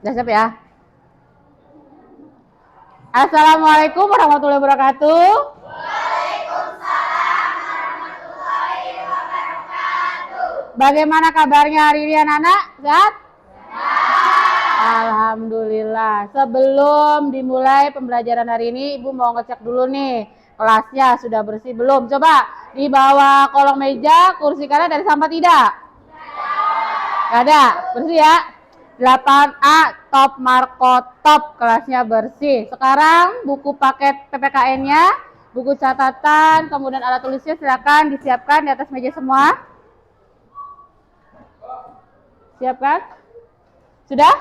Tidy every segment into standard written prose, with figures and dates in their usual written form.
Udah siap ya? Assalamualaikum warahmatullahi wabarakatuh. Waalaikumsalam warahmatullahi wabarakatuh. Bagaimana kabarnya hari ini anak-anak? Sehat? Alhamdulillah. Sebelum dimulai pembelajaran hari ini, Ibu mau ngecek dulu nih. Kelasnya sudah bersih belum? Coba di bawah kolong meja, kursi kalian ada sampah tidak? Tidak ada. Bersih ya? 8A top Marco top, kelasnya bersih. Sekarang buku paket PPKN-nya, buku catatan, kemudian alat tulisnya silakan disiapkan di atas meja semua. Siapkan? Sudah?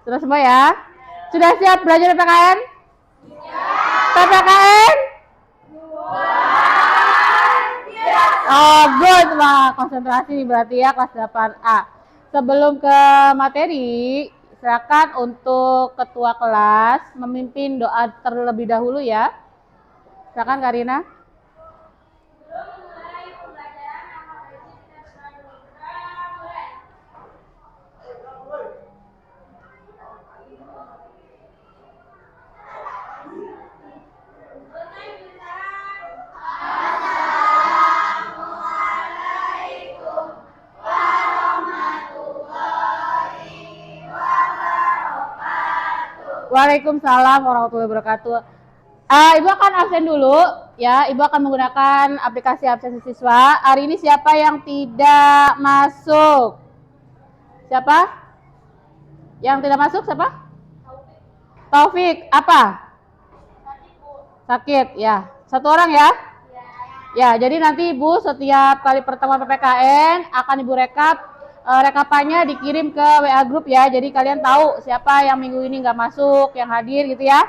Sudah semua ya? Sudah siap belajar PPKN? PPKN? Oh, good, Pak. Konsentrasi berarti ya kelas 8A. Sebelum ke materi, silakan untuk ketua kelas memimpin doa terlebih dahulu ya. Silakan Karina. Waalaikumsalam warahmatullahi wabarakatuh. Ibu akan absen dulu ya. Ibu akan menggunakan aplikasi absensi siswa. Hari ini siapa yang tidak masuk? Siapa? Yang tidak masuk siapa? Taufik. Apa? Sakit ya. Satu orang ya? Ya, jadi nanti Ibu setiap kali pertemuan PPKN akan Ibu rekapannya dikirim ke WA group ya. Jadi kalian tahu siapa yang minggu ini nggak masuk, yang hadir gitu ya.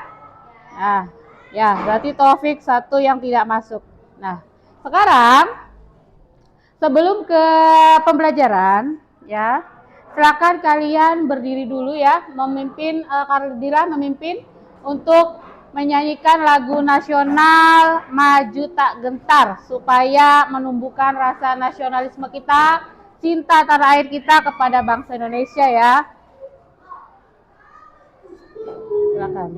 Nah, ya berarti Taufik satu yang tidak masuk. Nah, sekarang sebelum ke pembelajaran ya, silakan kalian berdiri dulu ya, memimpin Kardila memimpin untuk menyanyikan lagu nasional Maju Tak Gentar supaya menumbuhkan rasa nasionalisme kita, cinta tanah air kita kepada bangsa Indonesia ya. Silakan.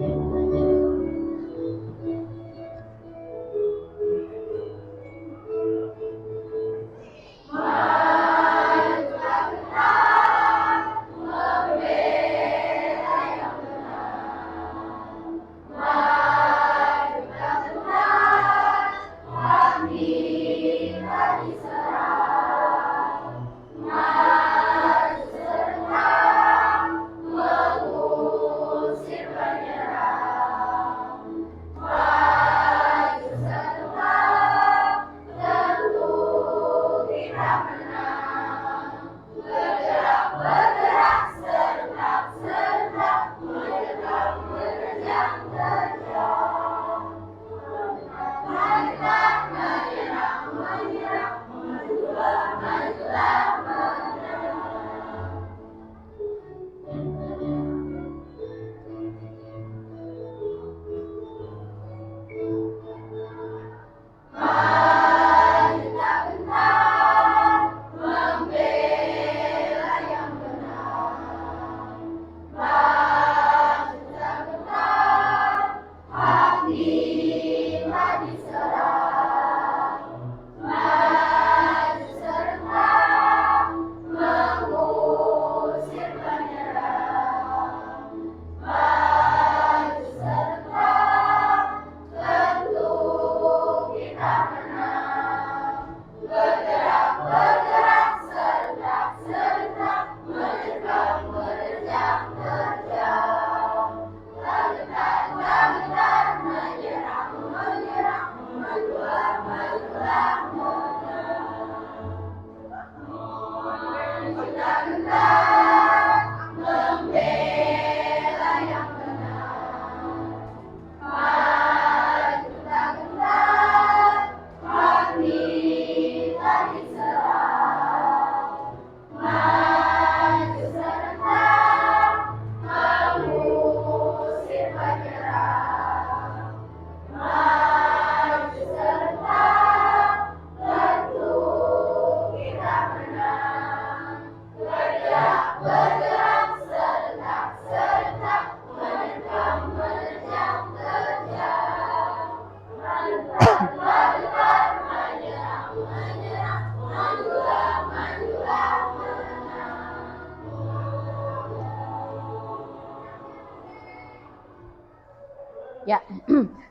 Ya,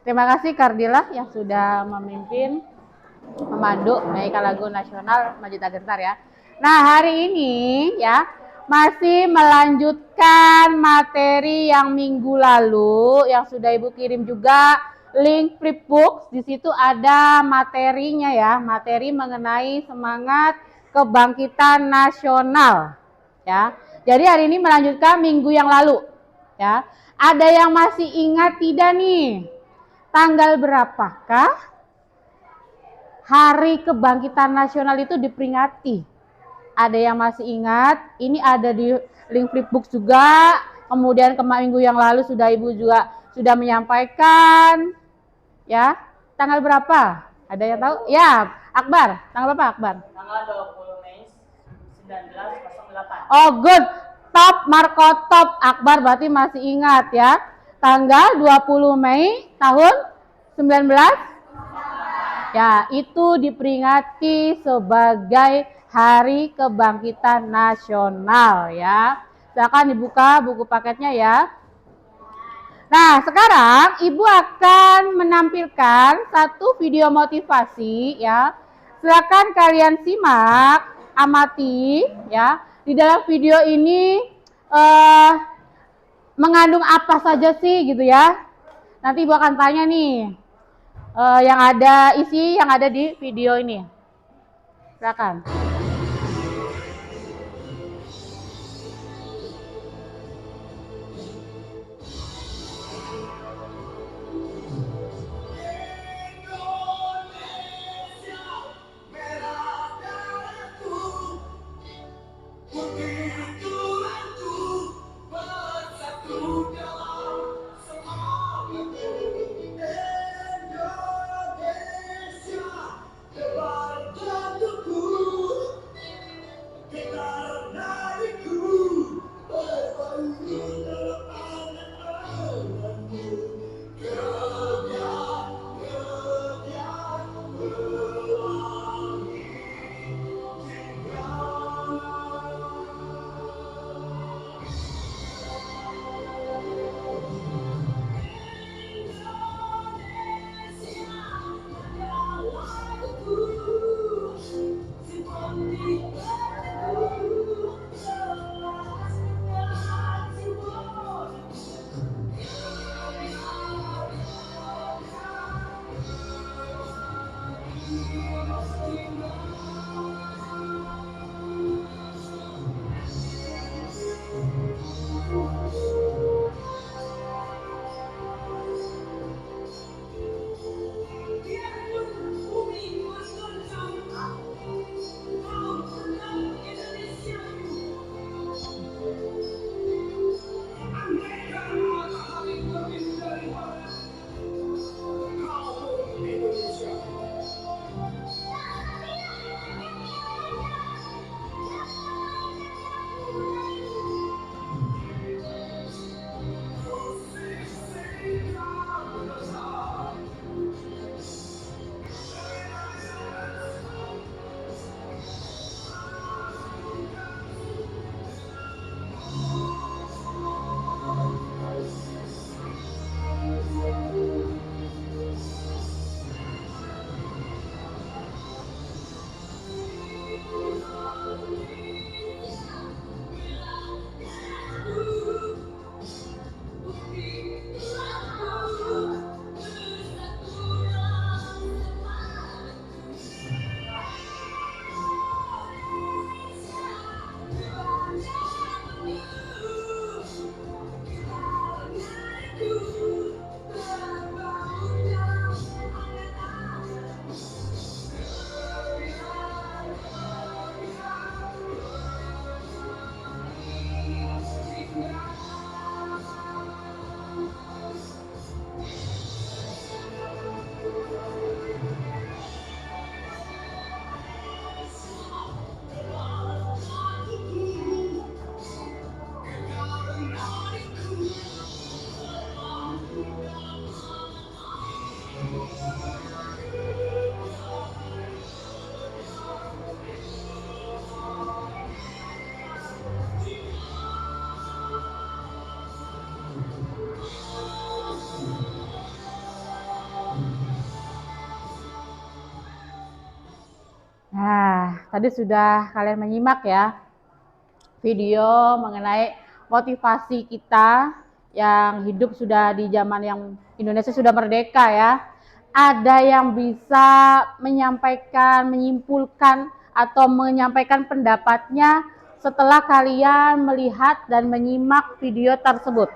terima kasih Kardila yang sudah memimpin memandu menyanyikan lagu nasional Majita Gentar ya. Nah, hari ini ya masih melanjutkan materi yang minggu lalu yang sudah Ibu kirim juga link flipbook. Di situ ada materinya ya, materi mengenai semangat kebangkitan nasional ya. Jadi hari ini melanjutkan minggu yang lalu ya. Ada yang masih ingat tidak nih? Tanggal berapakah Hari Kebangkitan Nasional itu diperingati? Ada yang masih ingat? Ini ada di link flipbook juga. Kemudian minggu yang lalu sudah Ibu juga sudah menyampaikan. Ya, tanggal berapa? Ada yang tahu? Ya, Akbar. Tanggal berapa Akbar? Tanggal 20 Mei 1908. Oh good, top Marco top Akbar berarti masih ingat ya. Tanggal 20 Mei tahun 19 ya, itu diperingati sebagai Hari Kebangkitan Nasional ya. Silakan dibuka buku paketnya ya. Nah, sekarang Ibu akan menampilkan satu video motivasi ya. Silakan kalian simak, amati ya. Di dalam video ini mengandung apa saja sih gitu ya. Nanti Ibu akan tanya nih yang ada yang ada di video ini. Silakan. tadi sudah kalian menyimak ya video mengenai motivasi kita yang hidup sudah di zaman yang Indonesia sudah merdeka ya. Ada yang bisa menyampaikan, menyimpulkan atau menyampaikan pendapatnya setelah kalian melihat dan menyimak video tersebut?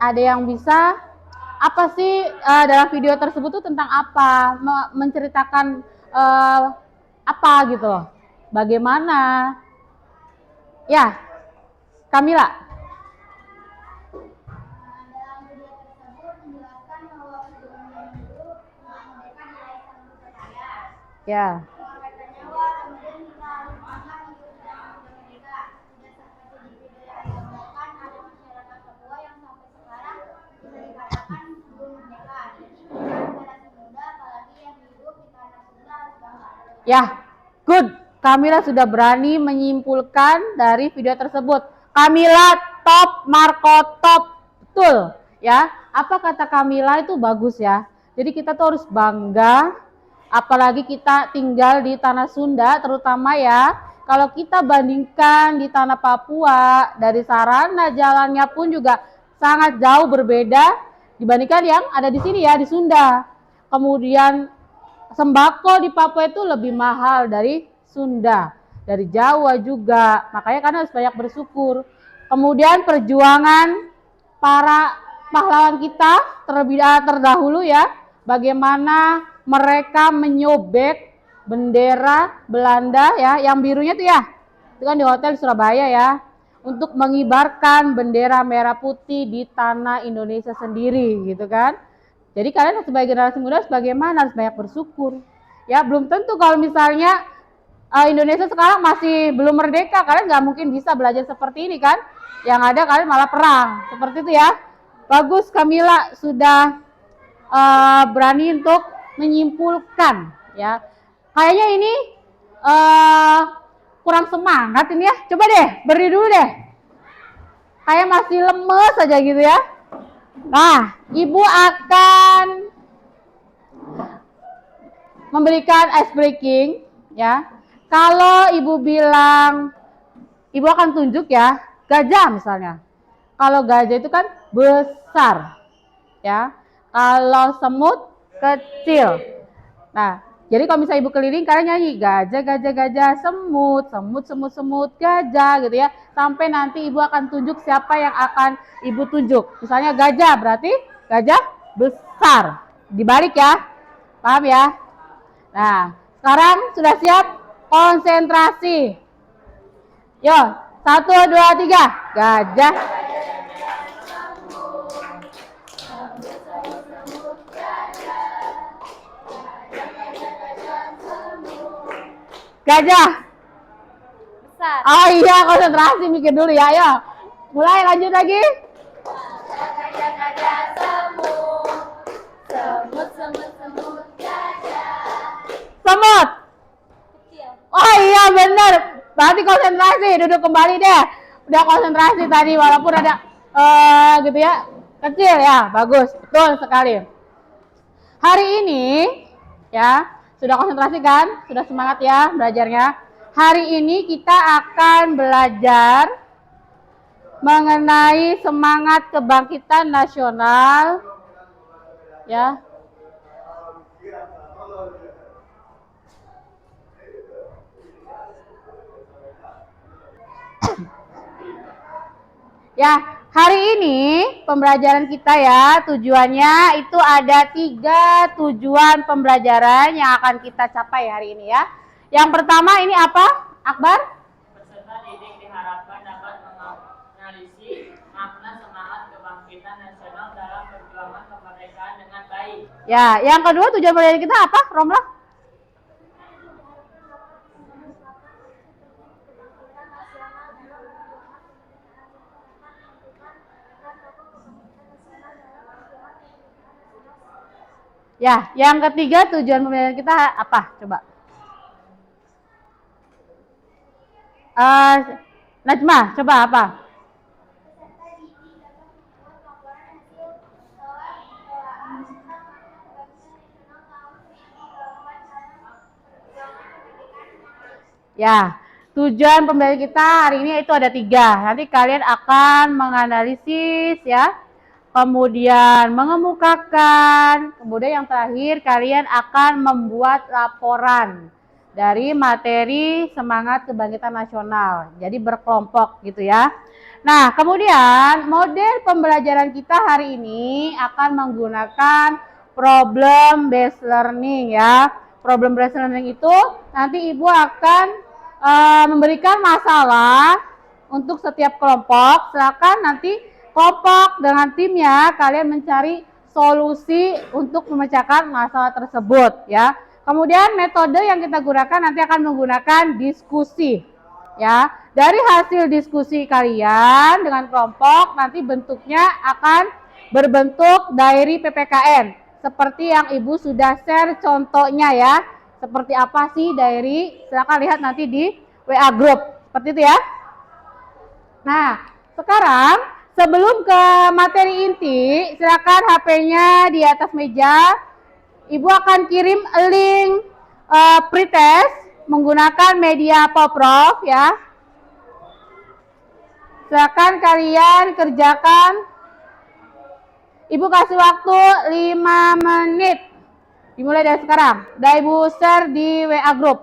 Ada yang bisa? Apa sih dalam video tersebut tuh tentang apa? Menceritakan apa gitu loh? Bagaimana? Ya, Kamila. Dalam video tersebut menjelaskan bahwa perjuangan buruh untuk merdeka nilai sangat berharga. Ya. Mengorbankan nyawa, kemudian kita harus bangga hidup dalam merdeka. Tidak seperti di video yang digambarkan ada masyarakat Papua yang sampai sekarang bisa dikatakan belum merdeka. Jadi kita generasi muda, apalagi yang hidup di tanah Sunda harus bangga. Ya, good. Kamila sudah berani menyimpulkan dari video tersebut. Kamila top, Marco top, betul ya. Apa kata Kamila itu bagus ya. Jadi kita tuh harus bangga, apalagi kita tinggal di tanah Sunda, terutama ya. Kalau kita bandingkan di tanah Papua, dari sarana jalannya pun juga sangat jauh berbeda dibandingkan yang ada di sini ya, di Sunda. Kemudian sembako di Papua itu lebih mahal dari Sunda, dari Jawa juga. Makanya kan harus banyak bersyukur. Kemudian perjuangan para pahlawan kita terlebih terdahulu ya, bagaimana mereka menyobek bendera Belanda ya, yang birunya tuh ya, itu kan di hotel di Surabaya ya, untuk mengibarkan bendera merah putih di tanah Indonesia sendiri gitu kan. Jadi kalian sebagai generasi muda bagaimana? Harus banyak bersyukur. Ya belum tentu kalau misalnya Indonesia sekarang masih belum merdeka, kalian nggak mungkin bisa belajar seperti ini kan? Yang ada kalian malah perang, seperti itu ya. Bagus Kamila sudah berani untuk menyimpulkan ya. Kayaknya ini kurang semangat ini ya. Coba deh berdiri dulu deh. Kayak masih lemes aja gitu ya. Nah, Ibu akan memberikan ice breaking ya. Kalau Ibu bilang, Ibu akan tunjuk ya, gajah misalnya. Kalau gajah itu kan besar ya. Kalau semut kecil. Nah, jadi kalau misalnya Ibu keliling, kalian nyanyi gajah, gajah, gajah, semut, semut, semut, semut, gajah gitu ya. Sampai nanti Ibu akan tunjuk siapa yang akan Ibu tunjuk. Misalnya gajah, berarti gajah besar. Dibalik ya. Paham ya? Nah, sekarang sudah siap? Konsentrasi. Yo, 1, 2, 3. Gajah. Gajah. Besar. Oh iya, konsentrasi mikir dulu ya. Ayo. Mulai lanjut lagi. Gajah-gajah semut. Semut, semut, semut, gajah. Semut. Kecil. Oh iya bener. Berarti konsentrasi. Duduk kembali deh. Udah konsentrasi tadi walaupun ada gitu ya. Kecil ya. Bagus. Betul sekali. Hari ini ya, sudah konsentrasi kan? Sudah semangat ya belajarnya? Hari ini kita akan belajar mengenai semangat kebangkitan nasional ya. Ya, hari ini pembelajaran kita ya, tujuannya itu ada 3 tujuan pembelajaran yang akan kita capai hari ini ya. Yang pertama ini apa, Akbar? Peserta didik diharapkan dapat menganalisis makna semangat kebangkitan nasional dalam perjuangan kemerdekaan dengan baik. Ya, yang kedua tujuan pembelajaran kita apa, Romlah? Ya, yang ketiga tujuan pembelajaran kita apa? Coba. Najma, coba apa? Peserta didik dapat membuat laporan hasil telah pengelolaan tentang makna kebangkitan nasional tahun 1945 dalam perjuangan kemerdekaan Ya, tujuan pembelajaran kita hari ini itu ada 3. Nanti kalian akan menganalisis ya, kemudian mengemukakan, kemudian yang terakhir kalian akan membuat laporan dari materi semangat kebangkitan nasional. Jadi berkelompok gitu ya. Nah, kemudian model pembelajaran kita hari ini akan menggunakan problem based learning ya. Problem based learning itu nanti Ibu akan memberikan masalah untuk setiap kelompok. Silakan nanti kelompok dengan timnya kalian mencari solusi untuk memecahkan masalah tersebut ya. Kemudian metode yang kita gunakan nanti akan menggunakan diskusi ya. Dari hasil diskusi kalian dengan kelompok nanti bentuknya akan berbentuk diary PPKN seperti yang Ibu sudah share contohnya ya. Seperti apa sih diary? Silakan lihat nanti di WA group. Seperti itu ya. Nah, sekarang sebelum ke materi inti, silakan HP-nya di atas meja. Ibu akan kirim link pretest menggunakan media Poprof ya. Silakan kalian kerjakan. Ibu kasih waktu 5 menit. Dimulai dari sekarang. Udah Ibu share di WA group.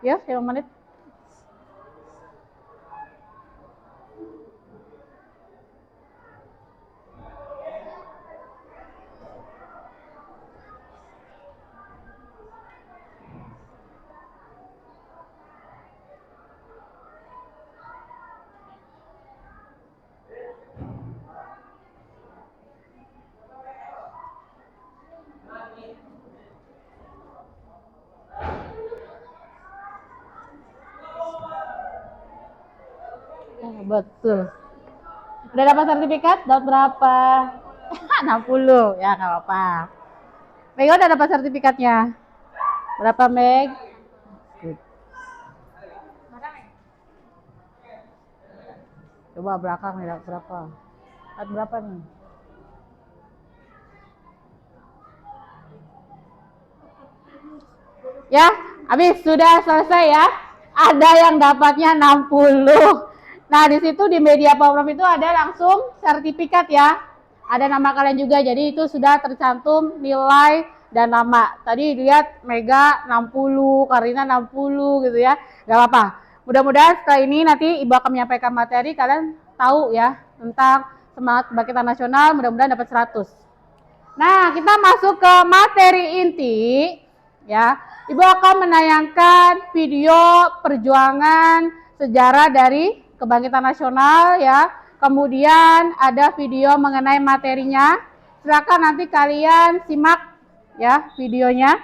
Ya, 5 menit. Betul. Udah dapat sertifikat? Dapat berapa? 60. Ya, nggak apa-apa. Mega udah dapat sertifikatnya. Berapa, Meg? Good. Coba belakang nih, dapat berapa? Dapat berapa nih? Ya, habis sudah selesai ya. Ada yang dapatnya 60. Nah, di situ di media Powerprof itu ada langsung sertifikat ya. Ada nama kalian juga, jadi itu sudah tercantum nilai dan nama. Tadi lihat Mega 60, Karina 60 gitu ya. Gak apa-apa. Mudah-mudahan setelah ini nanti Ibu akan menyampaikan materi, kalian tahu ya tentang semangat kebangkitan nasional, mudah-mudahan dapat 100. Nah, kita masuk ke materi inti ya. Ibu akan menayangkan video perjuangan sejarah dari kebangkitan nasional ya. Kemudian ada video mengenai materinya. Silakan nanti kalian simak ya videonya.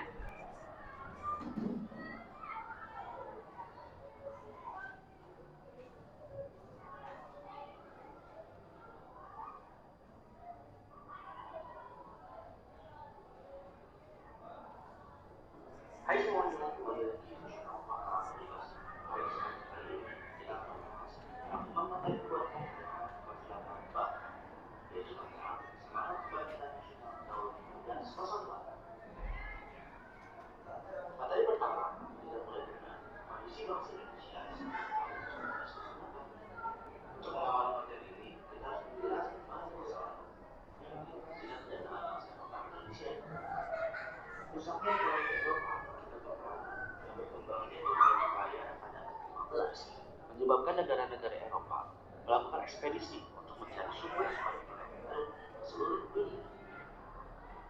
Menyebabkan negara-negara Eropa melakukan ekspedisi untuk mencari sumber ekonomi baru di seluruh dunia.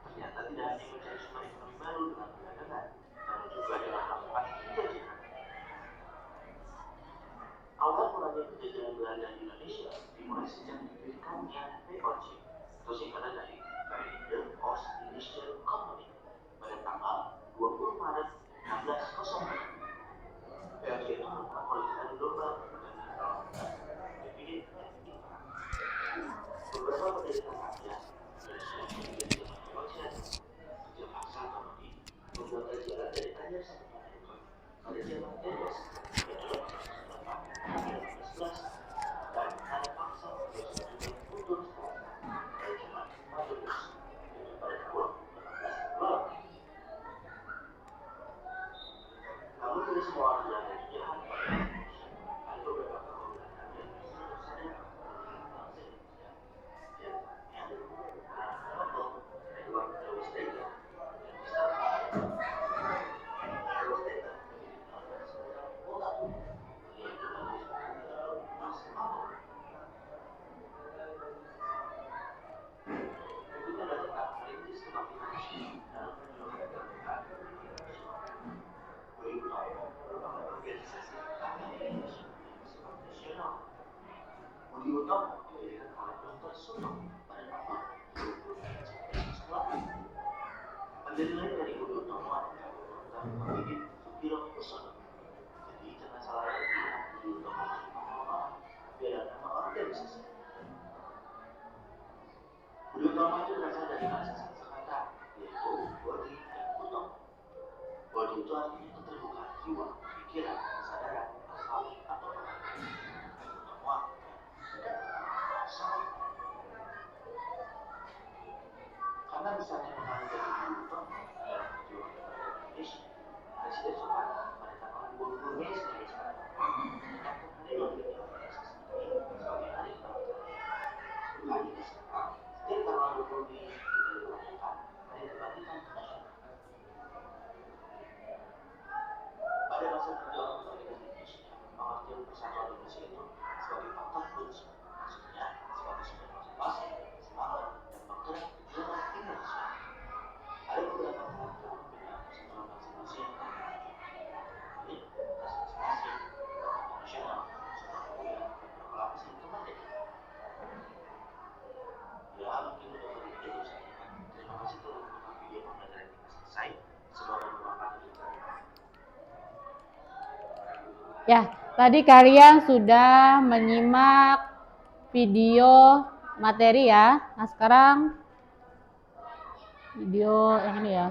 Ternyata tidak hanya mencari sumber ekonomi baru dengan perdagangan, namun juga dengan melakukan penjajahan. Budi Utomo didirikan oleh Dr. Sutomo pada tahun 1908. Pendiri lain dari Budi Utomo adalah Dr. Habibie Sukiro Kusumo. Jadi jangan salah lagi ya, Budi Utomo itu nama tapi ada nama organisasi. Budi Utomo itu berasal dari bahasa Sanskerta, yaitu Bodhi dan Utomo. Bodhi itu artinya keterbukaan jiwa, pikiran, kesadaran, akal, atau pengalaman. Utomo artinya sangat. Karena misalnya pengaruh dari Budi Utomo dalam perjuangan kemerdekaan Indonesia, Presiden Soekarno pada tanggal 20 Mei 1945 menetapkan hari berdirinya organisasi ini sebagai hari kemerdekaan. Makanya sekarang setiap tanggal 20 Mei kita dirayakan hari kebangkitan nasional. Pada masa perjuangan kemerdekaan Indonesia, pengertian persatuan Indonesia itu sebagai faktor kunci, maksudnya sebagai sumber motivasi, semangat, dan penggerak perjuangan Indonesia. Ada beberapa faktor pembinaan persatuan bangsa Indonesia yang terkenal, yaitu prestasi, kebangkitan nasional, Sumpah Pemuda, dan proklamasi kemerdekaan. Ya, mungkin udah begitu saja. Terima kasih telah menonton video pembelajaran kita selesai. Semoga bermanfaat untuk kalian. Ya, tadi kalian sudah menyimak video materi ya. Nah, sekarang video yang ini ya.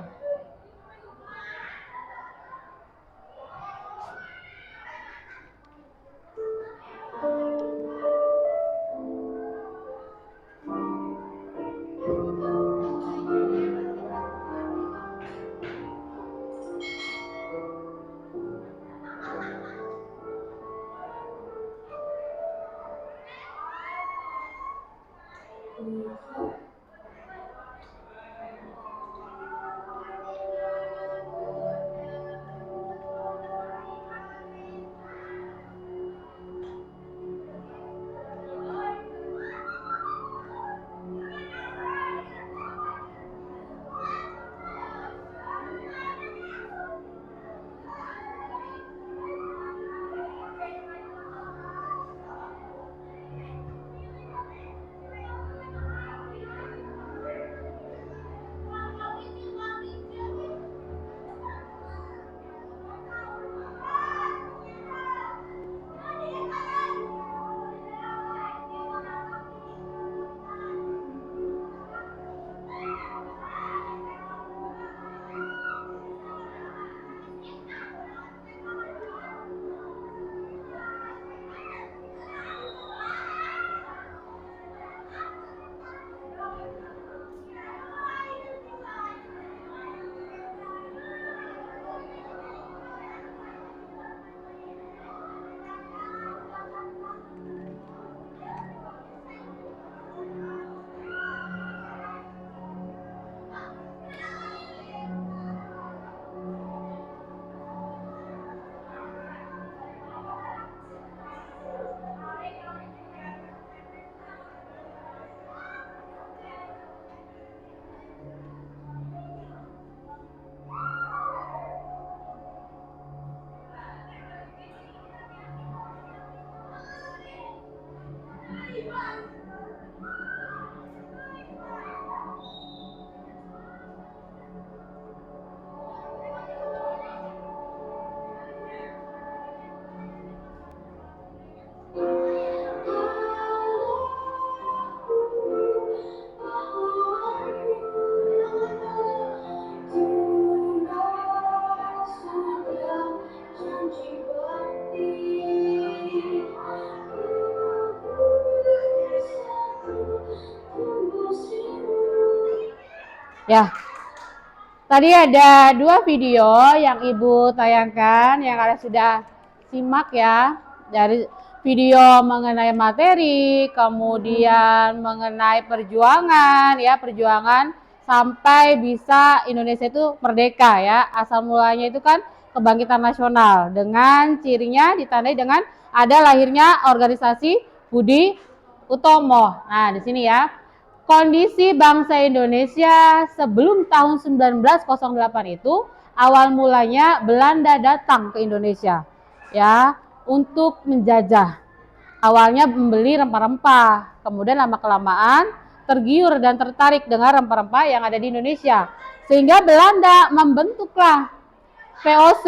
Ya, tadi ada 2 video yang Ibu tayangkan yang kalian sudah simak ya. Dari video mengenai materi, kemudian mengenai perjuangan ya, perjuangan sampai bisa Indonesia itu merdeka ya. Asal mulanya itu kan kebangkitan nasional dengan cirinya ditandai dengan ada lahirnya organisasi Budi Utomo. Nah, di sini ya. Kondisi bangsa Indonesia sebelum tahun 1908 itu awal mulanya Belanda datang ke Indonesia ya untuk menjajah. awalnya membeli rempah-rempah, kemudian lama-kelamaan tergiur dan tertarik dengan rempah-rempah yang ada di Indonesia. Sehingga Belanda membentuklah VOC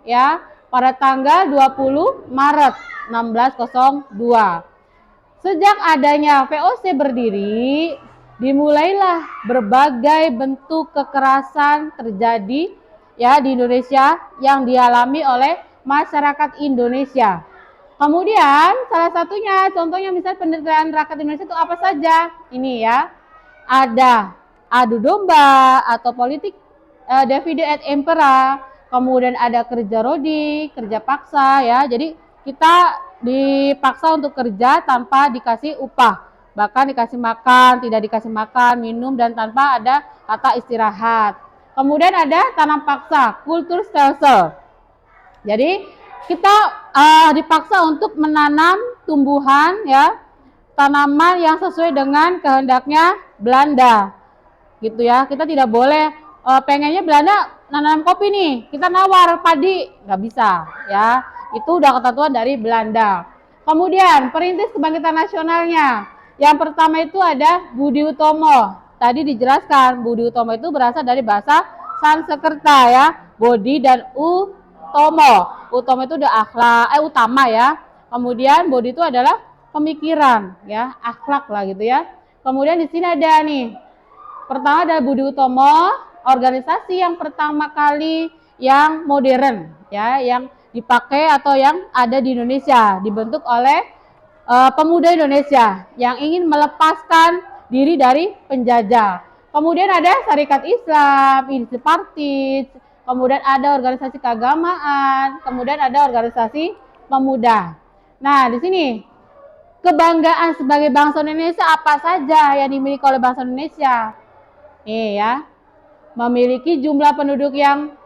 ya pada tanggal 20 Maret 1602. Sejak adanya VOC berdiri, dimulailah berbagai bentuk kekerasan terjadi ya di Indonesia yang dialami oleh masyarakat Indonesia. Kemudian salah satunya contohnya misalnya penderitaan rakyat Indonesia itu apa saja? Ini ya. Ada adu domba atau politik divide et impera, kemudian ada kerja rodi, kerja paksa ya. Jadi kita dipaksa untuk kerja tanpa dikasih upah, bahkan dikasih makan, tidak dikasih makan, minum, dan tanpa ada kata istirahat. Kemudian ada tanam paksa, kultur stelsel. Jadi kita dipaksa untuk menanam tumbuhan ya, tanaman yang sesuai dengan kehendaknya Belanda, gitu ya. Kita tidak boleh pengennya Belanda nanam kopi nih, kita nawar padi, nggak bisa ya. Itu udah ketentuan dari Belanda. Kemudian perintis kebangkitan nasionalnya, yang pertama itu ada Budi Utomo. Tadi dijelaskan Budi Utomo itu berasal dari bahasa Sanskerta ya, Bodi dan Utomo. Utomo itu udah akhlak, utama ya. Kemudian Bodi itu adalah pemikiran ya, akhlak lah gitu ya. Kemudian di sini ada nih, pertama ada Budi Utomo, organisasi yang pertama kali yang modern ya, yang dipakai atau yang ada di Indonesia, dibentuk oleh pemuda Indonesia yang ingin melepaskan diri dari penjajah. Kemudian ada Syarikat Islam, Inisiatif Partis, kemudian ada organisasi keagamaan, kemudian ada organisasi pemuda. Nah, di sini kebanggaan sebagai bangsa Indonesia apa saja yang dimiliki oleh bangsa Indonesia? Ya, memiliki jumlah penduduk yang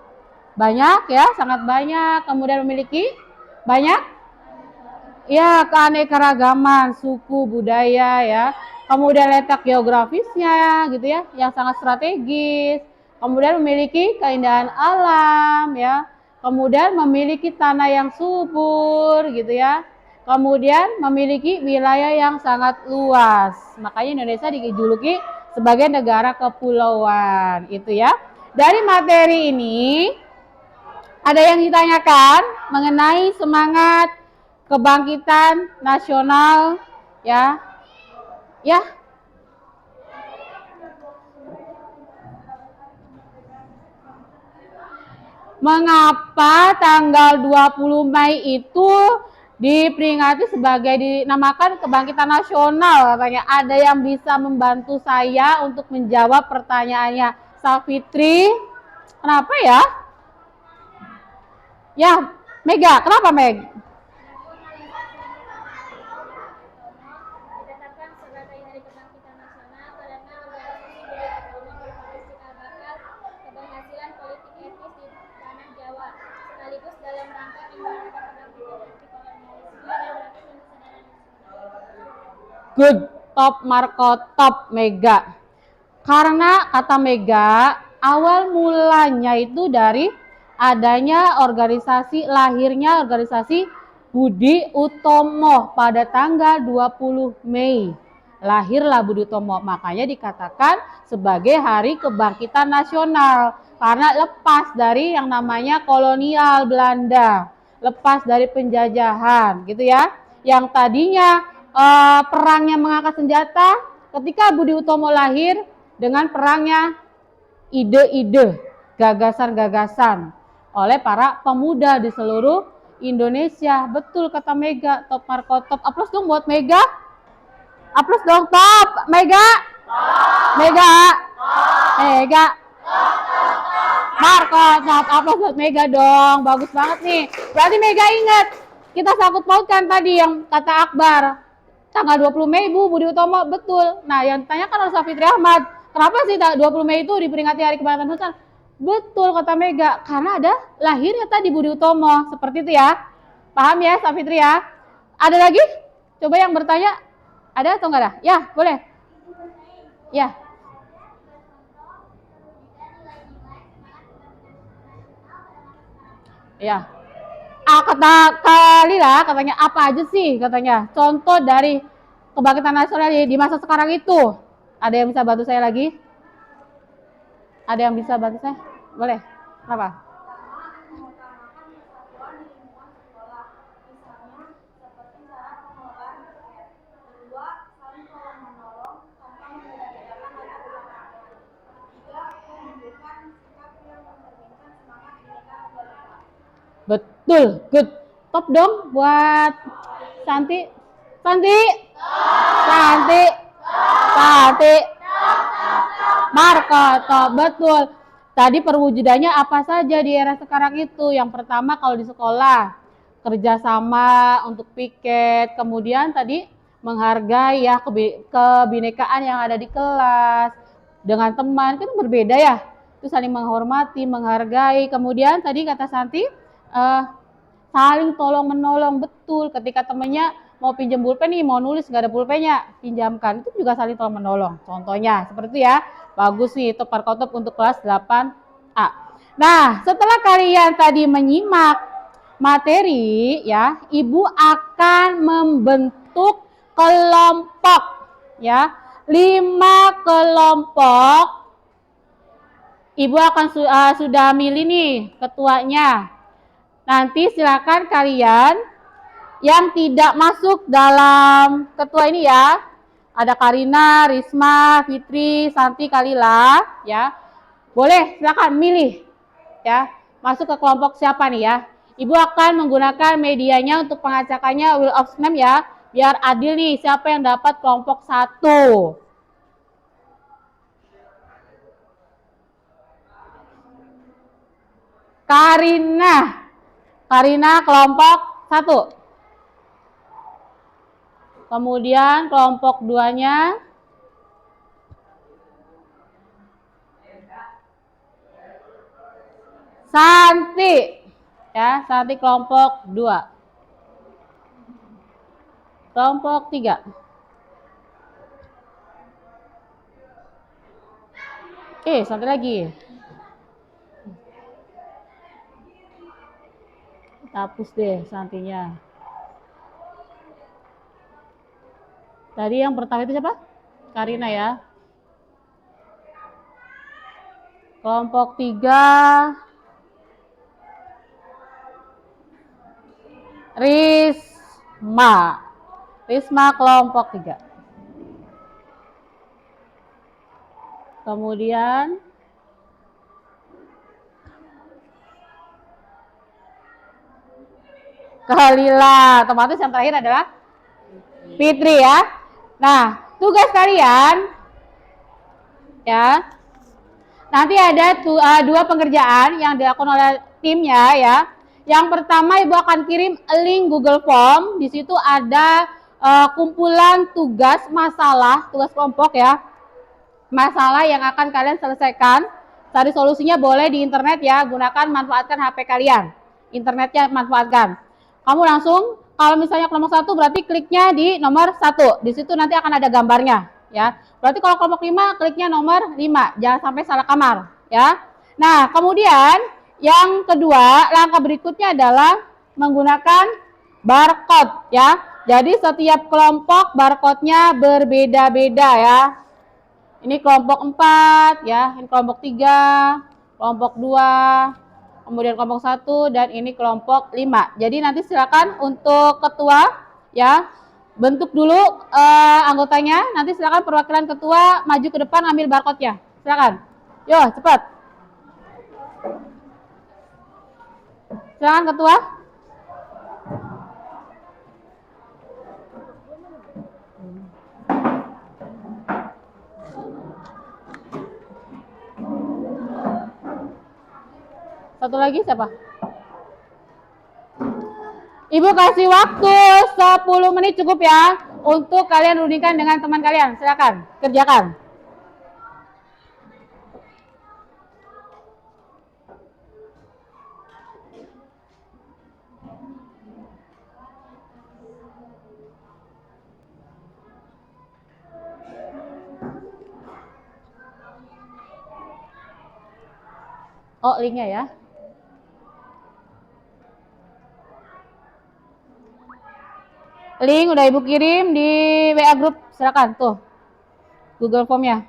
banyak ya, sangat banyak, kemudian memiliki banyak ya keanekaragaman suku budaya ya, kemudian letak geografisnya gitu ya, yang sangat strategis, kemudian memiliki keindahan alam ya, kemudian memiliki tanah yang subur gitu ya, kemudian memiliki wilayah yang sangat luas. Makanya Indonesia dijuluki sebagai negara kepulauan itu ya. Dari materi ini ada yang ditanyakan mengenai semangat kebangkitan nasional ya. Ya. Mengapa tanggal 20 Mei itu diperingati sebagai dinamakan kebangkitan nasional katanya? Ada yang bisa membantu saya untuk menjawab pertanyaannya Safitri? Kenapa ya? Ya, Mega, kenapa Meg? Ditetapkan sebagai Hari Kebangkitan Nasional karena organisasi Budi Utomo merupakan cikal bakal keberhasilan politik etnis di tanah Jawa, sekaligus dalam rangka menyuarakan kebangkitan anti kolonialisme dan merakyat kesadaran nasional. Good, top Marco, top Mega. Karena kata Mega, awal mulanya itu dari adanya organisasi, lahirnya organisasi Budi Utomo pada tanggal 20 Mei. Lahirlah Budi Utomo, makanya dikatakan sebagai Hari Kebangkitan Nasional. Karena lepas dari yang namanya kolonial Belanda, lepas dari penjajahan gitu ya. Yang tadinya perangnya mengangkat senjata, ketika Budi Utomo lahir dengan perangnya ide-ide, gagasan-gagasan oleh para pemuda di seluruh Indonesia. Betul kata Mega, top Marco top. Aplaus dong buat Mega. Aplaus dong top Mega. Mega. Mega. Marco top. Aplaus buat Mega dong. Bagus banget nih. Berarti Mega ingat, kita sangkut pautkan tadi yang kata Akbar. Tanggal 20 Mei Bu Budi Utomo, betul. Nah, yang ditanyakan oleh Safitri Ahmad, kenapa sih 20 Mei itu diperingati Hari Kebangkitan Nasional? Betul kata Mega, karena ada lahirnya tadi Budi Utomo. Seperti itu ya. Paham ya Safitri ya? Ada lagi? Coba yang bertanya, ada atau enggak ada? Ya, boleh. Ya. Ya. kata Kalila katanya apa aja sih katanya contoh dari kebangkitan nasional di masa sekarang itu. Ada yang bisa bantu saya lagi? Ada yang bisa bantu saya? Boleh. Apa? Mengutamakan persatuan di lingkungan sekolah, misalnya seperti cara pengelolaan budget. Kedua, saling tolong menolong tanpa membeda-bedakan latar belakang. Ketiga, menunjukkan sikap yang mencerminkan semangat Bhinneka Tunggal Ika. Betul, good. Top dong buat Santi. Santi. Santi. Santi. Marco, top, betul. Tadi perwujudannya apa saja di era sekarang itu? Yang pertama kalau di sekolah, kerjasama untuk piket, kemudian tadi menghargai ya kebinekaan yang ada di kelas, dengan teman, kan berbeda ya, itu saling menghormati, menghargai, kemudian tadi kata Santi, saling tolong menolong, betul, ketika temennya mau pinjam pulpen nih, mau nulis nggak ada pulpennya, pinjamkan, itu juga saling tolong menolong, contohnya, seperti itu ya. Bagus nih itu perkotop untuk kelas 8A. Nah, setelah kalian tadi menyimak materi ya, Ibu akan membentuk kelompok ya. 5 kelompok. Ibu akan sudah milih nih ketuanya. Nanti silakan kalian yang tidak masuk dalam ketua ini ya. Ada Karina, Risma, Fitri, Santi, Kalila, ya. Boleh, silakan milih, ya. Masuk ke kelompok siapa nih ya? Ibu akan menggunakan medianya untuk pengacakannya Wheel of Name ya, biar adil nih siapa yang dapat kelompok 1. Karina kelompok 1. Kemudian kelompok 2-nya Santi. Ya, Santi kelompok 2. Kelompok 3. Oke, satu lagi. Hapus deh Santinya. Tadi yang pertama itu siapa? Karina ya. Kelompok 3 Risma. Risma kelompok 3. Kemudian Kalila. Otomatis yang terakhir adalah Fitri ya. Nah, tugas kalian ya. Nanti ada 2 pengerjaan yang dilakukan oleh timnya ya. Yang pertama Ibu akan kirim link Google Form. Di situ ada kumpulan tugas tugas kelompok ya. Masalah yang akan kalian selesaikan. Cari solusinya boleh di internet ya. Manfaatkan HP kalian. Internetnya manfaatkan. Kamu langsung kalau misalnya kelompok 1 berarti kliknya di nomor 1. Di situ nanti akan ada gambarnya ya. Berarti kalau kelompok 5 kliknya nomor 5. Jangan sampai salah kamar ya. Nah, kemudian yang kedua, langkah berikutnya adalah menggunakan barcode ya. Jadi setiap kelompok barcode-nya berbeda-beda ya. Ini kelompok 4 ya, ini kelompok 3, kelompok 2, kemudian kelompok 1, dan ini kelompok 5. Jadi nanti silakan untuk ketua ya, bentuk dulu anggotanya, nanti silakan perwakilan ketua maju ke depan ambil barcode-nya. Silakan. Yo, cepat. Silakan ketua. Satu lagi siapa? Ibu kasih waktu 10 menit cukup ya untuk kalian rundingkan dengan teman kalian. Silakan, kerjakan. Oh, linknya ya. Link udah Ibu kirim di WA grup, silakan tuh. Google Form-nya.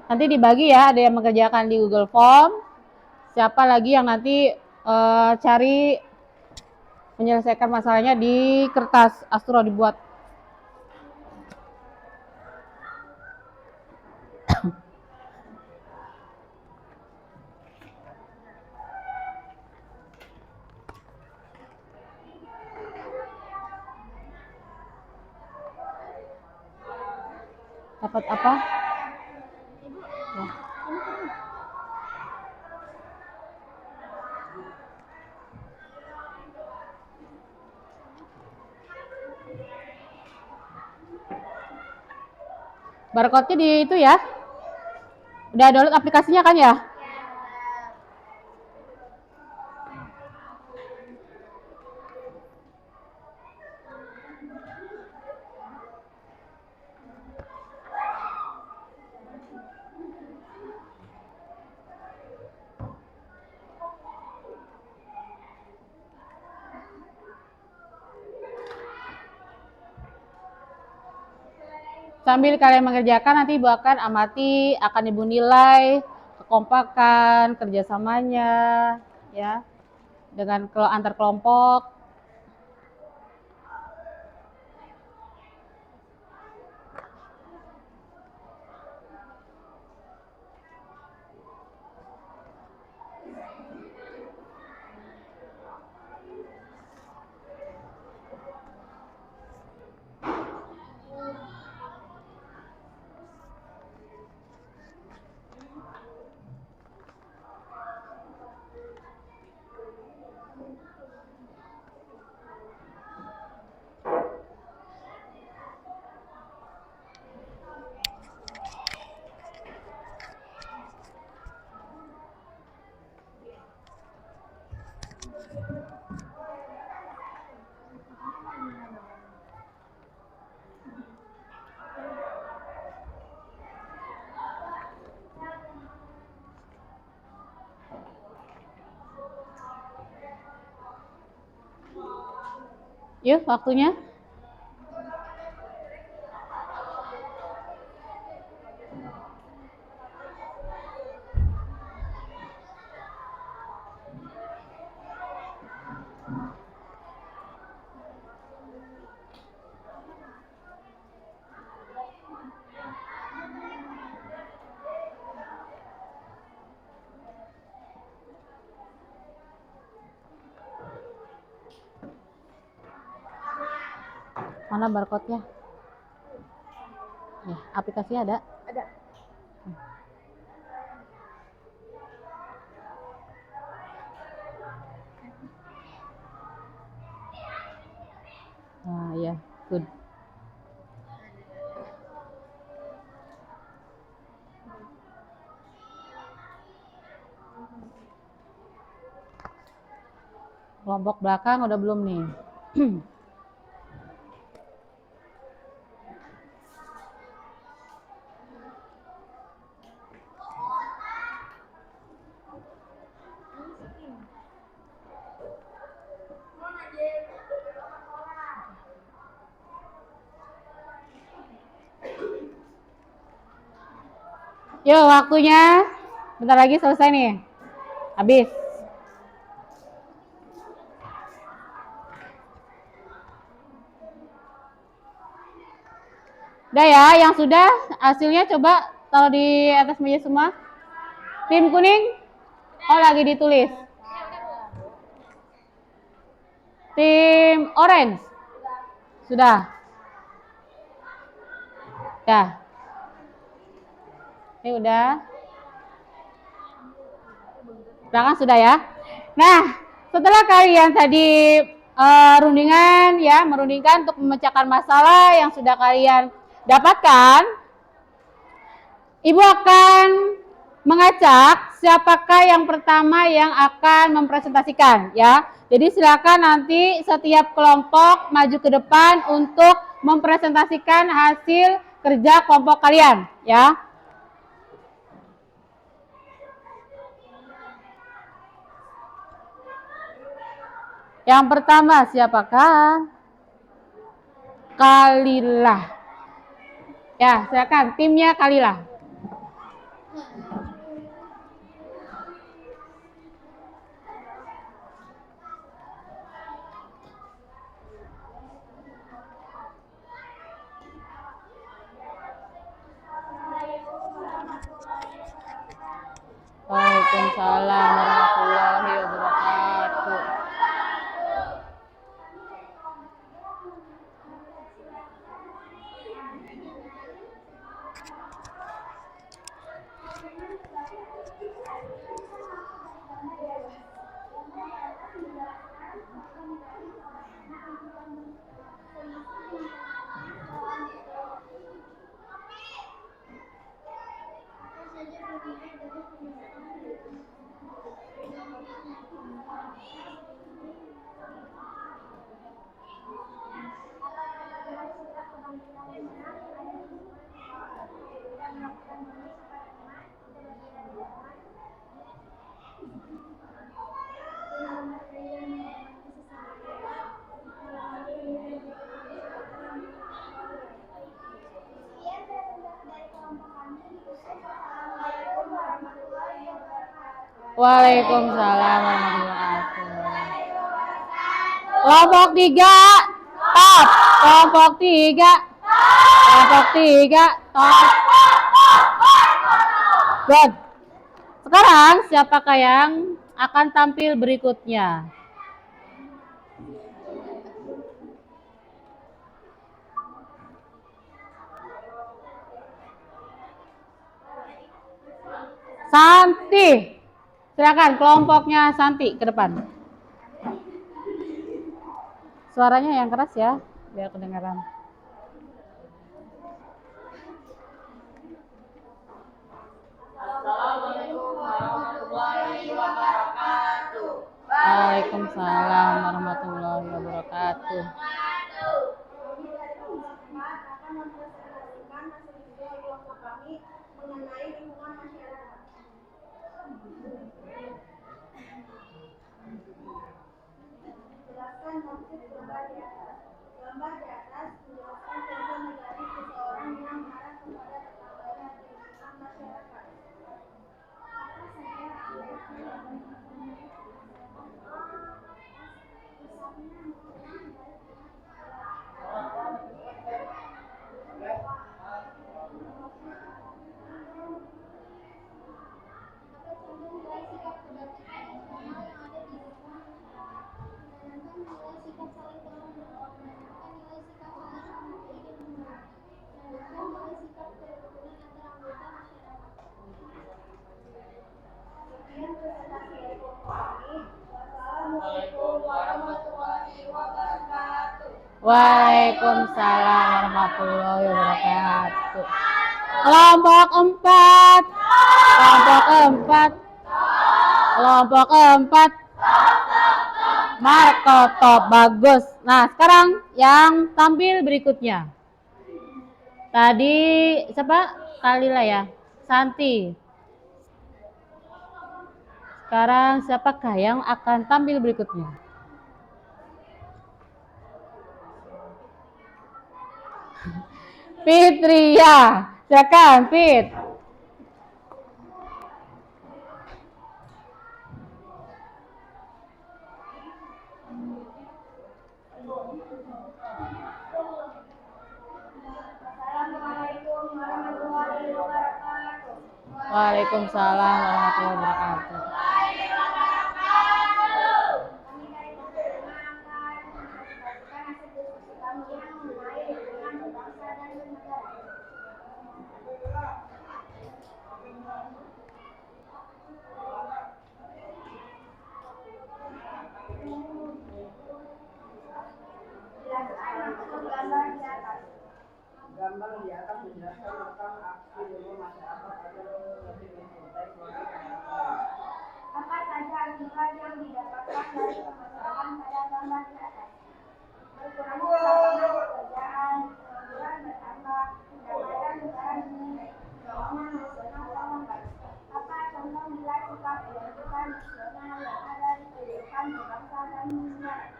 Nanti dibagi ya, ada yang mengerjakan di Google Form. Siapa lagi yang nanti cari menyelesaikan masalahnya di kertas Astro dibuat. Dapat apa? Ya. Barcode-nya di itu ya. Udah download aplikasinya kan ya? Sambil kalian mengerjakan, nanti Ibu akan amati, akan Ibu nilai kekompakan, kerjasamanya, ya, dengan antar kelompok. Yuk, waktunya. Mana barcode-nya? Ya, aplikasinya ada? Ada. Nah, ya, good. Kelompok belakang udah belum nih? Yuk, waktunya bentar lagi selesai nih. Habis. Udah ya, yang sudah hasilnya coba taruh di atas meja semua. Tim kuning? Oh, lagi ditulis. Tim orange? Sudah. Ya. Ini udah. Belakang sudah ya. Nah, setelah kalian tadi rundingan ya, merundingkan untuk memecahkan masalah yang sudah kalian dapatkan. Ibu akan mengacak siapakah yang pertama yang akan mempresentasikan ya. Jadi silakan nanti setiap kelompok maju ke depan untuk mempresentasikan hasil kerja kelompok kalian ya. Yang pertama siapakah? Kalilah. Ya, silakan timnya Kalilah. Waalaikumsalam warahmatullahi wabarakatuh. Waalaikumsalam warahmatullahi wabarakatuh. Kelompok 3, top. Kelompok 3, kelompok 3, top. Good. Sekarang siapakah yang akan tampil berikutnya? Santi. Silakan kelompoknya Santi ke depan. Suaranya yang keras ya, biar kedengaran. Assalamualaikum warahmatullahi wabarakatuh. Waalaikumsalam warahmatullahi wabarakatuh. Kami dari Komisi 4 akan mempresentasikan hasil kerja kelompok kami mengenai lingkungan masyarakat. Jelaskan motif gambar di atas. Gambar di atas menjelaskan contoh negatif seseorang yang marah kepada tetangganya di lingkungan masyarakat. Apa saja Waalaikumsalam warahmatullahi wabarakatuh. Kelompok 4. Kelompok 4. Kelompok 4. Marco top, bagus. Nah, sekarang yang tampil berikutnya. Tadi siapa? Kalila ya. Santi. Sekarang siapakah yang akan tampil berikutnya? Fitria. Silakan, Fit. Assalamualaikum warahmatullahi wabarakatuh. Waalaikumsalam warahmatullahi wabarakatuh. Kami dari Komisi 5 akan mempresentasikan hasil diskusi kami yang mengenai lingkungan berbangsa dan bernegara. Gambar di atas menjelaskan tentang aksi demo masyarakat agar lebih mencintai keluarga dan anak. Apa saja akibat yang didapatkan dari permasalahan pada gambar di atas? Berkurangnya lapangan pekerjaan, pengangguran bertambah, pendapatan negara meningkat, keuangan nasional terlambat. Apa contoh nilai sikap kebajikan nasional yang ada di kehidupan berbangsa dan negara?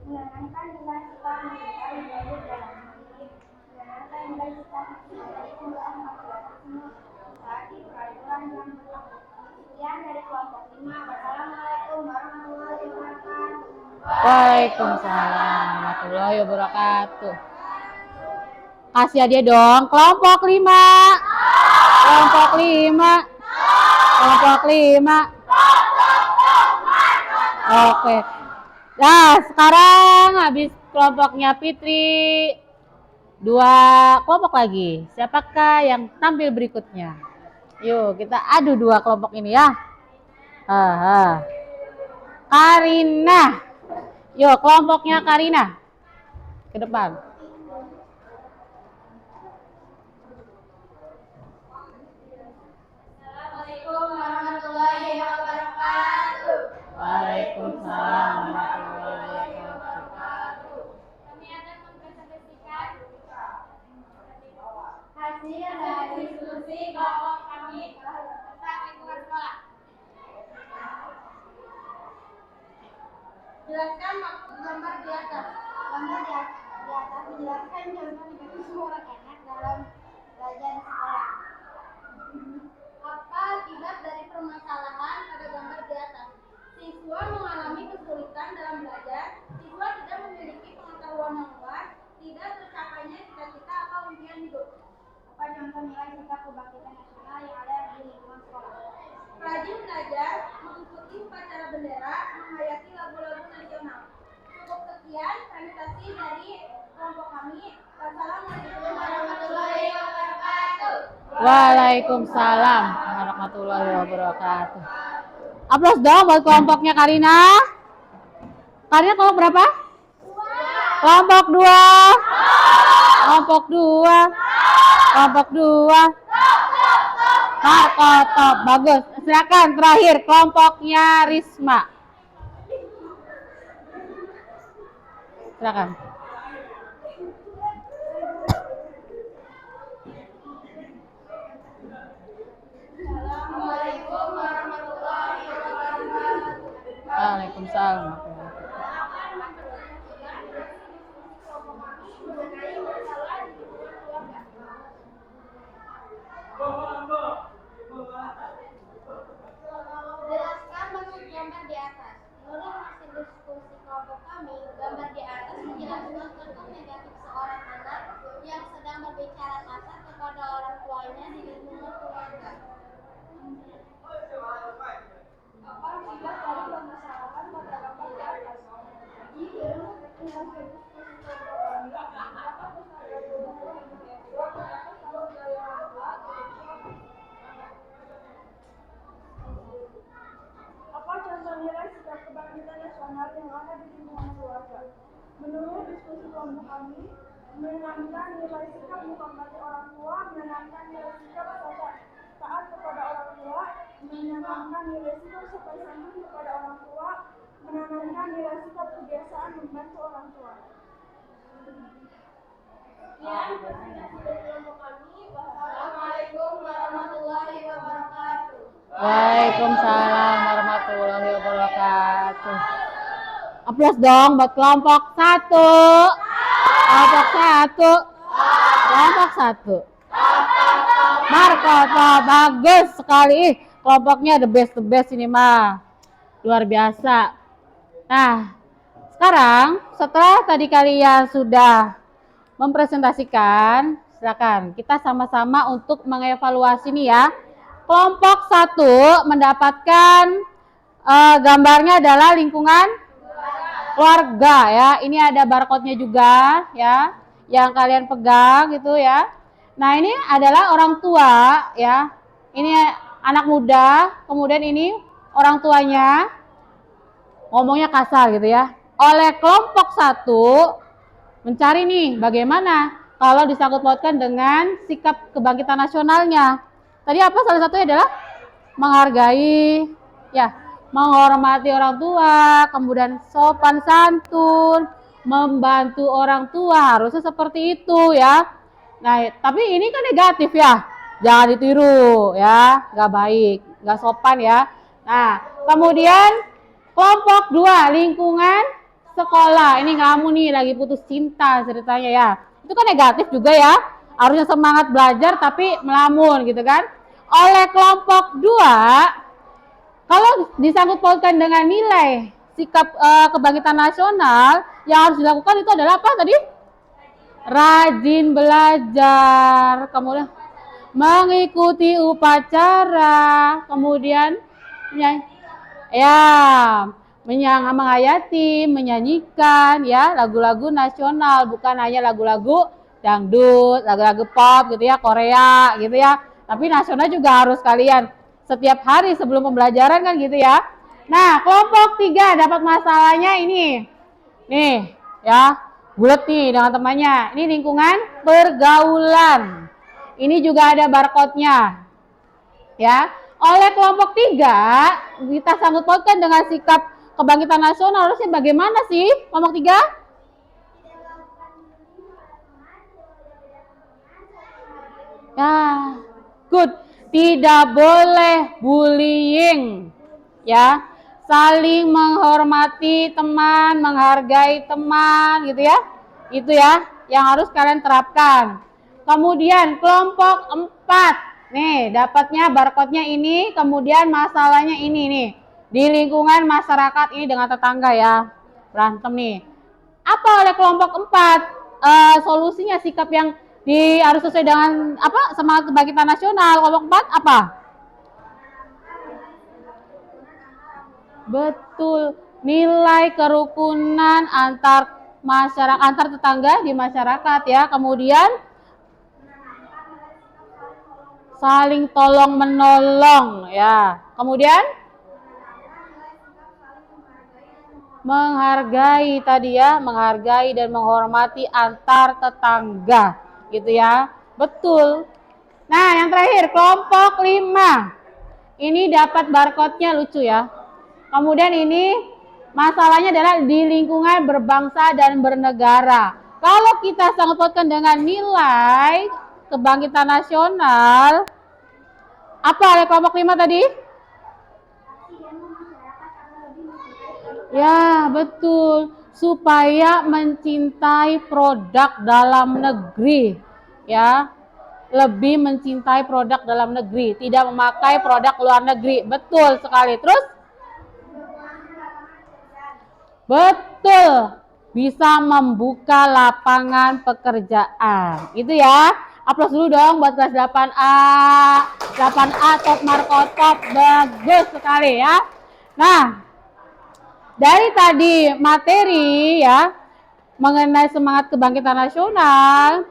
Menanamkan nilai sikap mencintai hidup dalam negeri, menanamkan nilai sikap mencintai dalam patriotisme, mentaati peraturan yang berlaku. Sekian dari kelompok 5. Wassalamualaikum warahmatullahi wabarakatuh. Waalaikumsalam warahmatullahi wabarakatuh. Kasih hadiah dong, kelompok 5. Kelompok 5. Kelompok 5. Oke. Nah, sekarang habis kelompoknya Fitri, 2 kelompok lagi. Siapakah yang tampil berikutnya? Yuk, kita adu 2 kelompok ini ya. Karina. Yuk, kelompoknya Karina. Ke depan. Assalamualaikum warahmatullahi wabarakatuh. Waalaikumsalam warahmatullahi wabarakatuh. Kami akan mempresentasikan hasil dari diskusi kelompok kami tentang lingkungan sekolah. Jelaskan maksud gambar di atas. Gambar di atas menjelaskan contoh negatif semua anak dalam belajar di sekolah. Apa akibat dari permasalahan pada gambar di atas? Siswa mengalami kesulitan dalam belajar, siswa tidak memiliki pengetahuan yang luas, tidak tercapainya cita-cita atau impian hidup. Apa contoh nilai sikap kebangkitan nasional yang ada di lingkungan sekolah? Rajin belajar, mengikuti upacara bendera, menghayati lagu-lagu nasional. Cukup sekian presentasi dari kelompok kami. Wassalamualaikum warahmatullahi wabarakatuh. Waalaikumsalam warahmatullahi wabarakatuh. Aplaus dong buat kelompoknya Karina. Karina kelompok berapa? 2. Kelompok 2. Kelompok 2. Kelompok 2. Top, bagus. Silakan terakhir kelompoknya Risma. Silakan. Assalamualaikum warahmatullahi wabarakatuh. Waalaikumsalam. Mengenai masalah di lingkungan keluarga. Jelaskan maksud gambar di atas. Menurut hasil diskusi kelompok kami, gambar di atas menjelaskan contoh negatif seorang anak yang sedang berbicara kasar kepada orang tuanya di lingkungan keluarga. Apa akibat dari permasalahan pada gambar di atas? Jika hasil diskusi kelompok kami dapat bersahabat hubungan dengan orang tua, dapat tanggung jawab orang tua. Apa contoh nilai sikap kebangkitan nasional yang ada di lingkungan keluarga? Menurut diskusi kelompok kami, menanamkan nilai sikap menghormati orang tua, menanamkan nilai sikap taat kepada orang tua, menanamkan nilai sikap sopan santun kepada orang tua, menanamkan nilai sikap kebiasaan membantu orang tua. Sekian presentasi dari kelompok kami. Wassalamualaikum warahmatullahi wabarakatuh. Waalaikumsalam warahmatullahi wabarakatuh. Aplaus dong buat kelompok 1. Kelompok 1. Kelompok 1. Marco, bagus sekali. Kelompoknya the best ini mah. Luar biasa. Nah, sekarang setelah tadi kalian sudah mempresentasikan, silakan kita sama-sama untuk mengevaluasi nih ya. Kelompok 1 mendapatkan gambarnya adalah lingkungan keluarga ya. Ini ada barcode-nya juga ya, yang kalian pegang gitu ya. Nah, ini adalah orang tua ya. Ini anak muda, kemudian ini orang tuanya. Ngomongnya kasar gitu ya. Oleh kelompok 1 mencari nih bagaimana kalau disangkut pautkan dengan sikap kebangkitan nasionalnya. Tadi apa salah satunya adalah menghargai, ya, menghormati orang tua, kemudian sopan santun, membantu orang tua, harusnya seperti itu ya. Nah, tapi ini kan negatif ya, jangan ditiru ya, nggak baik, nggak sopan ya. Nah, kemudian kelompok 2, lingkungan sekolah. Ini kamu nih lagi putus cinta ceritanya ya. Itu kan negatif juga ya. Harusnya semangat belajar tapi melamun gitu kan. Oleh kelompok 2, kalau disangkut pautkan dengan nilai sikap kebangkitan nasional, yang harus dilakukan itu adalah apa tadi? Rajin belajar, kemudian mengikuti upacara, kemudian menghayati, menyanyikan ya lagu-lagu nasional, bukan hanya lagu-lagu dangdut, lagu-lagu pop gitu ya, Korea gitu ya. Tapi nasional juga harus kalian setiap hari sebelum pembelajaran kan gitu ya. Nah, kelompok 3 dapat masalahnya ini. Nih, ya. Bulet nih dengan temannya. Ini lingkungan pergaulan. Ini juga ada barcode-nya. Ya. Oleh kelompok 3, kita sangkut pautkan dengan sikap kebangkitan nasional, harusnya bagaimana sih kelompok 3? Ya, good. Tidak boleh bullying. Ya. Saling menghormati teman, menghargai teman gitu ya. Itu ya yang harus kalian terapkan. Kemudian kelompok 4. Nih, dapatnya barcode-nya ini, kemudian masalahnya ini nih. Di lingkungan masyarakat ini dengan tetangga ya. Berantem nih. Apa oleh kelompok 4? Solusinya sikap yang harus sesuai dengan apa? Semangat kebangkitan nasional. Kelompok 4 apa? Betul. Nilai kerukunan antar masyarakat, antar tetangga di masyarakat ya. Kemudian saling tolong menolong ya. Kemudian menghargai tadi ya, menghargai dan menghormati antar tetangga gitu ya. Betul. Nah, yang terakhir kelompok 5. Ini dapat barcode-nya lucu ya. Kemudian ini masalahnya adalah di lingkungan berbangsa dan bernegara. Kalau kita sangkut pautkan dengan nilai kebangkitan nasional, apa oleh kelompok 5 tadi? Ya, betul. Supaya mencintai produk dalam negeri. Ya, lebih mencintai produk dalam negeri. Tidak memakai produk luar negeri. Betul sekali. Terus? Betul. Bisa membuka lapangan pekerjaan. Itu ya. Aplaus dulu dong buat kelas 8A. 8A top Marco top. Bagus sekali ya. Nah, dari tadi materi ya mengenai semangat kebangkitan nasional.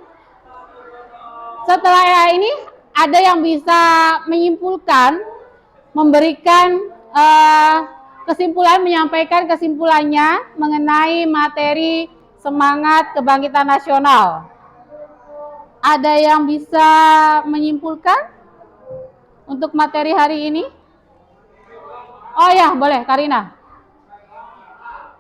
Setelah ini ada yang bisa menyimpulkan, memberikan kesimpulan, menyampaikan kesimpulannya mengenai materi semangat kebangkitan nasional. Ada yang bisa menyimpulkan untuk materi hari ini? Oh ya, boleh Karina.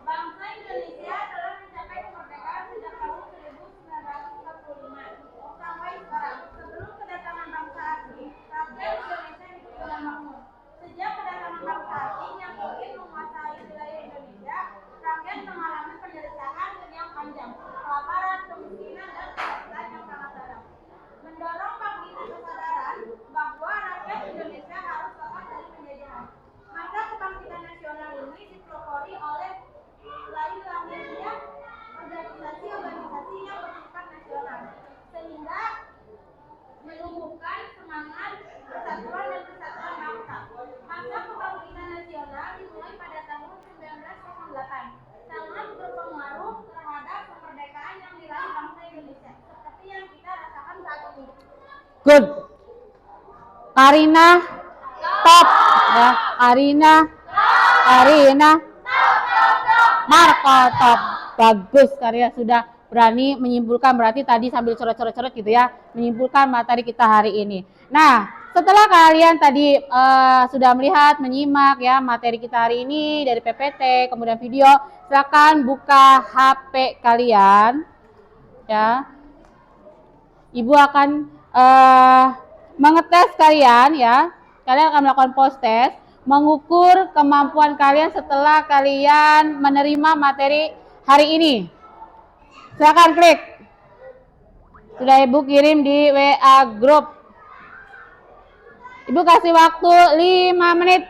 Bangsa Indonesia telah mencapai kemerdekaan sejak tahun 1945 sampai sekarang. Sebelum kedatangan bangsa asing, rakyat Indonesia hidup dengan makmur. Sejak kedatangan bangsa asing yang ingin menguasai wilayah Indonesia, rakyat mengalami penderitaan yang panjang, kelaparan, kemiskinan, dan kesulitan yang sangat dalam. Mendorong bangkitnya kesadaran bahwa rakyat Indonesia harus lepas dari penjajahan. Masa kebangkitan nasional ini dipelopori oleh lahirnya organisasi-organisasi yang bersifat nasional, sehingga menumbuhkan semangat persatuan dan kesatuan bangsa. Masa kebangkitan nasional dimulai pada tahun 1908, sangat berpengaruh terhadap kemerdekaan yang diraih bangsa Indonesia, seperti yang kita rasakan saat ini. Good. Karina top ya. Karina Marco top. Bagus, Karina sudah berani menyimpulkan, berarti tadi sambil coret-coret gitu ya, menyimpulkan materi kita hari ini. Nah, setelah kalian tadi sudah melihat, menyimak ya materi kita hari ini dari PPT, kemudian video, silakan buka HP kalian ya. Ibu akan mengetes kalian ya. Kalian akan melakukan post test, mengukur kemampuan kalian setelah kalian menerima materi hari ini. Silakan klik. Sudah Ibu kirim di WA grup. Ibu kasih waktu 5 menit.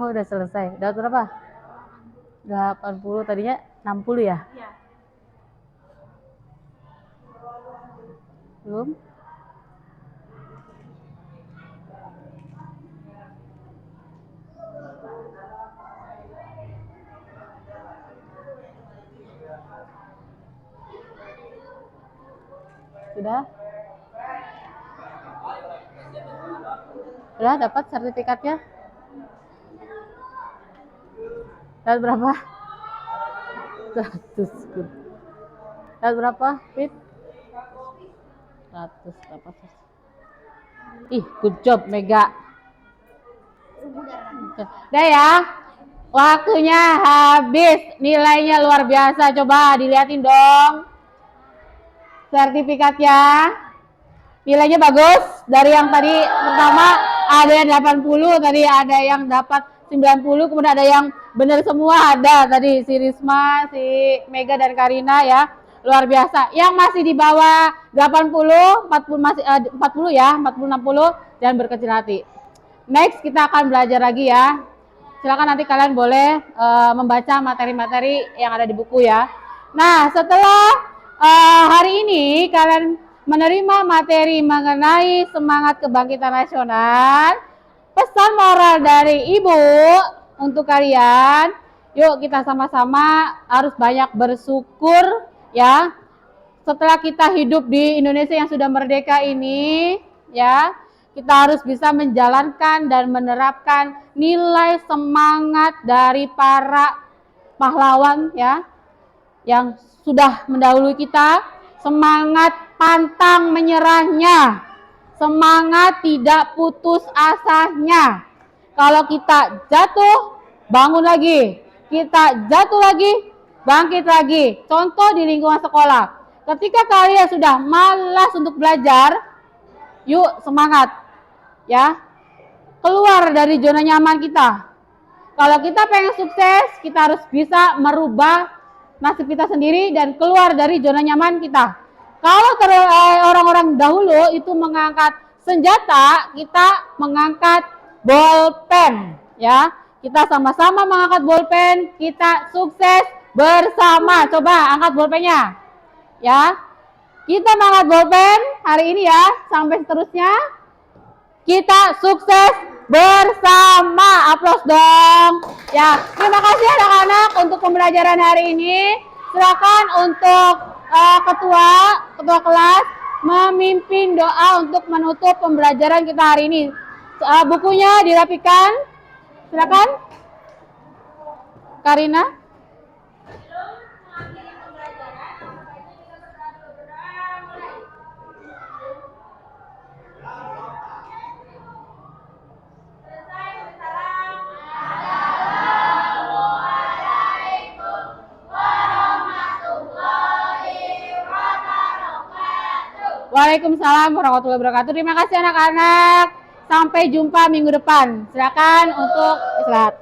Oh, udah selesai. Dapat berapa? 80, tadinya 60 ya? Iya. Belum? Sudah? Sudah dapat sertifikatnya? Dapat berapa? 100. Dapat berapa? Fit? 100 dapat. Ih, good job Mega. Udah ya. Waktunya habis. Nilainya luar biasa. Coba dilihatin dong sertifikatnya. Nilainya bagus. Dari yang tadi pertama ada yang 80, tadi ada yang dapat 90, kemudian ada yang benar semua, ada tadi si Risma, si Mega dan Karina ya. Luar biasa. Yang masih di bawah 80, 40 masih 40 ya, 40 60 dan berkecil hati. Next kita akan belajar lagi ya. Silakan nanti kalian boleh membaca materi-materi yang ada di buku ya. Nah, setelah hari ini kalian menerima materi mengenai semangat kebangkitan nasional, pesan moral dari Ibu untuk kalian, yuk kita sama-sama harus banyak bersyukur ya. Setelah kita hidup di Indonesia yang sudah merdeka ini ya, kita harus bisa menjalankan dan menerapkan nilai semangat dari para pahlawan ya yang sudah mendahului kita. Semangat pantang menyerahnya, semangat tidak putus asanya. Kalau kita jatuh, bangun lagi. Kita jatuh lagi, bangkit lagi. Contoh di lingkungan sekolah. Ketika kalian sudah malas untuk belajar, yuk semangat. Ya. Keluar dari zona nyaman kita. Kalau kita pengen sukses, kita harus bisa merubah nasib kita sendiri dan keluar dari zona nyaman kita. Kalau orang-orang dahulu itu mengangkat senjata, kita mengangkat bolpen ya. Kita sama-sama mengangkat bolpen, kita sukses bersama. Coba angkat bolpennya ya. Kita mengangkat bolpen hari ini ya, sampai seterusnya kita sukses bersama. Aplaus dong ya. Terima kasih anak-anak untuk pembelajaran hari ini. Silakan untuk ketua kelas memimpin doa untuk menutup pembelajaran kita hari ini. Bukunya dirapikan. Silakan Karina. Waalaikumsalam warahmatullahi wabarakatuh. Terima kasih anak-anak. Sampai jumpa minggu depan. Silakan untuk istirahat.